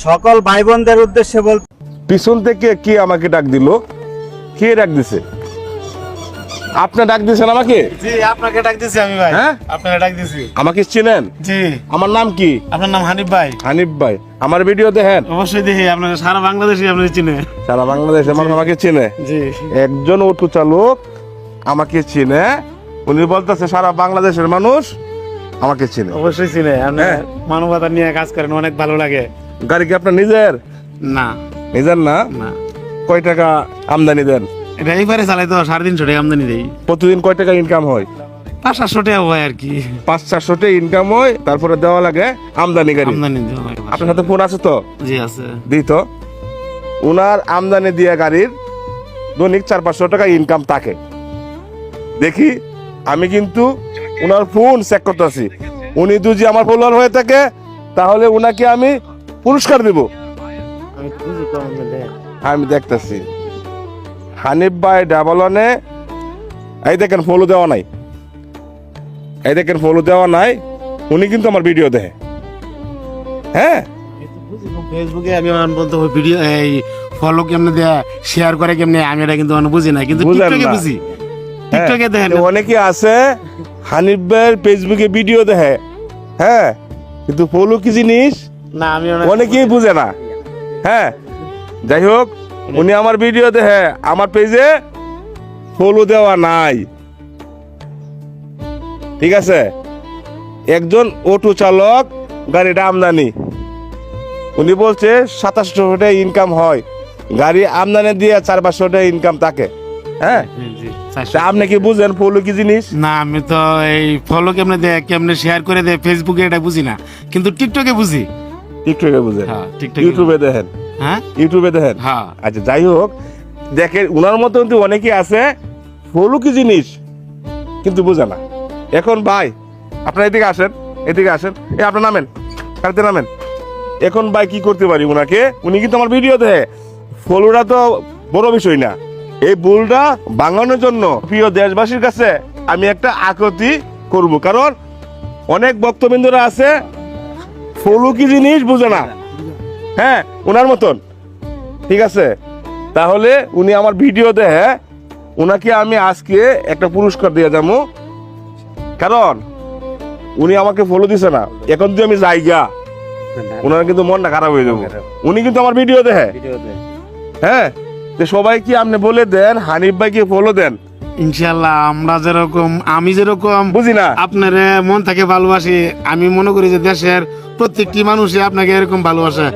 সকল ভাই বোনদের উদ্দেশ্যে বলতে পিছন থেকে কে আমাকে ডাক দিল? কে ডাক দিছে? আপনি ডাক দিয়েছেন আমাকে? জি, আপনাকে ডাক দিছি আমি ভাই। হ্যাঁ? আপনাকে ডাক দিছি। আমাকে চিনেন? জি। আমার নাম কি? আপনার নাম হানিফ ভাই? হানিফ ভাই। আমার ভিডিও দেখেন? অবশ্যই দেখি, আপনাকে সারা বাংলাদেশে আপনি চিনে। সারা বাংলাদেশের মানুষ আমাকে চিনে। জি। একজন অটো চালক আমাকে চিনে, উনি বলতেছে সারা বাংলাদেশের মানুষ আমাকে চিনে। অবশ্যই চিনে। আপনি হ্যাঁ। মানবতা নিয়ে কাজ করেন, অনেক ভালো লাগে। গাড়ি কি আপনার নিজের? না নিজের না? না, কয় টাকা আমদানি দেন? এটা এইবারে চালাই তো 350 টাকা আমদানি দেই। প্রতিদিন কয় টাকা ইনকাম হয়? 500-700 টাকা হয় আর কি। 500-400 টাকা ইনকাম হয়, তারপরে দেওয়া লাগে আমদানি গাড়ি। আমদানি দেওয়া হয়। আপনার সাথে ফোন আছে তো? জি আছে। দিই তো। উনার আমদানি দিয়ে গাড়ির দৈনিক 400-500 টাকা ইনকাম থাকে। দেখি, আমি কিন্তু উনার ফোন চেক করতেছি। উনি যদি আমার ফলোয়ার হয়ে থাকে তাহলে উনাকে আমি পুরস্কার দেব। আমি বুঝি তো আপনি দেন। আমি দেখতেছি হানিফ ভাই ডাবলনে, এই দেখেন ফলো দেওয়া নাই, এই দেখেন ফলো দেওয়া নাই। উনি কিন্তু আমার ভিডিও দেখে। হ্যাঁ, ফেসবুকে আমি বলতে ভিডিও এই ফলো কেমনে দেয়া, শেয়ার করে কেমনে, আমি এটা কিন্তু বুঝি না, কিন্তু বুঝেন টিকটকে না। বুঝি। টিকটকে দেখেন। হ্যাঁ, অনেকে আছে হানিফ ভাইয়ের ফেসবুকে ভিডিও দেখে, হ্যাঁ, কিন্তু ফলো কি জিনিস না, আমি অনেকেই বুঝে না। হ্যাঁ, যাই হোক, উনি আমার ভিডিও দেখে, আমার পেজে ফলো দেওয়া নাই। ঠিক আছে, একজন অটো চালক, গাড়িটা আমদানি, উনি বলছে 2700 টাকা ইনকাম হয়, গাড়ি আমদানি দিয়ে 400-500 টাকা ইনকাম থাকে। হ্যাঁ, তা আপনি কি বুঝেন ফলো কি জিনিস? না, আমি তো এই ফলো কেমনে দেয়, কেমনে শেয়ার করে দেয় ফেসবুকে, এটা বুঝি না, কিন্তু টিকটকে বুঝি। টিকটকে বুঝেন? হ্যাঁ, টিকটকে। ইউটিউবে দেখেন? হ্যাঁ, ইউটিউবে দেখেন? হ্যাঁ। আচ্ছা, যাই হোক, দেখেন উনার মতো কিন্তু অনেকেই আছে ফলো কি জিনিস কিন্তু বুঝে না। এখন ভাই, আপনার এদিকে আসেন, এদিকে আসেন, আপনার নামেন, গাড়িতে নামেন। এখন ভাই কি করতে পারি উনাকে? উনি কিন্তু আমার ভিডিও দেখে। ফলোটা তো বড় বিষয় না, এই ভুলটা ভাঙানোর জন্য প্রিয় দেশবাসীর কাছে আমি একটা আকুতি করব, কারণ অনেক ভক্তবৃন্দরা আছে ফলো কি জিনিস বুঝে না। হ্যাঁ, ওনার মতন। ঠিক আছে, তাহলে উনি আমার ভিডিও দেখে, উনাকে আমি আজকে একটা পুরস্কার দিয়ে যাবো, কারণ উনি আমাকে ফলো দিছে না। এখন যদি আমি যাইগা, ওনার কিন্তু মনটা খারাপ হয়ে যাবো। উনি কিন্তু আমার ভিডিও দেখে। হ্যাঁ, তো সবাই কি আপনি বলে দেন হানিফ ভাইকে ফলো দেন। ইনশাআল্লাহ, আমরা যেরকম, আমি যেরকম বুঝি না, আপনার মন থেকে ভালোবাসি, আমি মনে করি যে দেশের প্রত্যেকটি মানুষই আপনাকে এরকম ভালোবাসে।